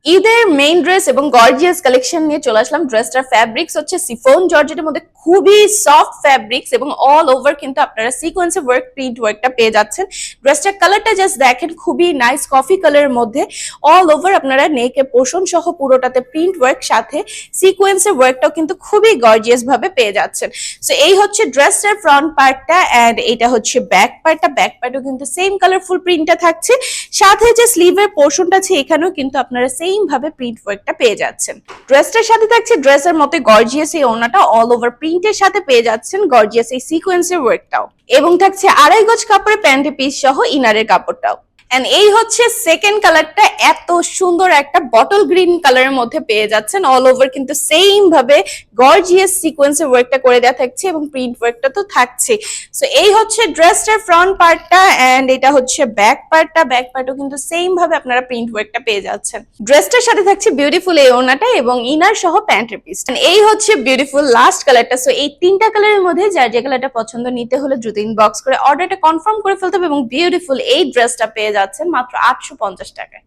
ঈদের main dress এবং gorgeous collection নিয়ে চলে আসলাম। ড্রেসটার ফ্যাব্রিক্স হচ্ছে সিফন জর্জেটের মধ্যে খুবই সফট ফ্যাব্রিক্স এবং অল ওভার কিন্তু আপনারা সিকোয়েন্সে ওয়ার্ক প্রিন্ট ওয়ার্কটা পেয়ে যাচ্ছেন। ড্রেসটার কালারটা জাস্ট দেখেন, খুবই নাইস কফি কালারের মধ্যে অল ওভার আপনারা নেকের পোর্শন সহ পুরোটাতে প্রিন্ট ওয়ার্ক, সাথে সিকোয়েন্সের ওয়ার্কটাও কিন্তু খুবই গর্জিয়াস ভাবে পেয়ে যাচ্ছেন। সো এই হচ্ছে ড্রেসটার ফ্রন্ট পার্টটা এন্ড এটা হচ্ছে ব্যাক পার্টটা। ব্যাক পার্টও কিন্তু সেম কালারফুল প্রিন্টটা থাকছে, সাথে যে স্লিভের পোর্শনটা আছে এখানেও কিন্তু আপনারা সেম ভাবে প্রিন্ট ওয়ার্কটা পেয়ে যাচ্ছেন। ড্রেসটার সাথে থাকছে ড্রেসের মতো গর্জিয়াস এই ওড়নাটা, অল ওভার প্রিন্টের সাথে পেয়ে যাচ্ছেন গর্জিয়াস এই সিকোয়েন্সের ওয়ার্কটাও, এবং থাকছে 2.5 গজ কাপড়ের প্যান্টি পিস সহ ইনারের কাপড়টাও। এন্ড এই হচ্ছে সেকেন্ড কালারটা, এত সুন্দর একটা বটল গ্রিন কালারের মধ্যে পেয়ে যাচ্ছেন। অল ওভার কিন্তু সেম ভাবে গর্জিয়াস সিকোয়েন্সের ওয়ার্কটা করে দেওয়া থাকছে এবং প্রিন্ট ওয়ার্কটা তো থাকছে। সো এই হচ্ছে ড্রেসটার ফ্রন্ট পার্টটা এন্ড এটা হচ্ছে ব্যাক পার্টটা। ব্যাক পার্টও কিন্তু সেম ভাবে আপনারা প্রিন্ট ওয়ার্কটা পেয়ে যাচ্ছেন। ড্রেসটার সাথে থাকছে বিউটিফুল এই ওড়নাটা এবং ইনার সহ প্যান্টের পিস। এই হচ্ছে বিউটিফুল লাস্ট কালারটা। সো এই তিনটা কালারের মধ্যে যার যে কালারটা পছন্দ নিতে হলে দ্রুত ইনবক্স করে অর্ডারটা কনফার্ম করে ফেলতে হবে এবং বিউটিফুল এই ড্রেসটা পেয়ে যাচ্ছেন মাত্র 850 টাকায়।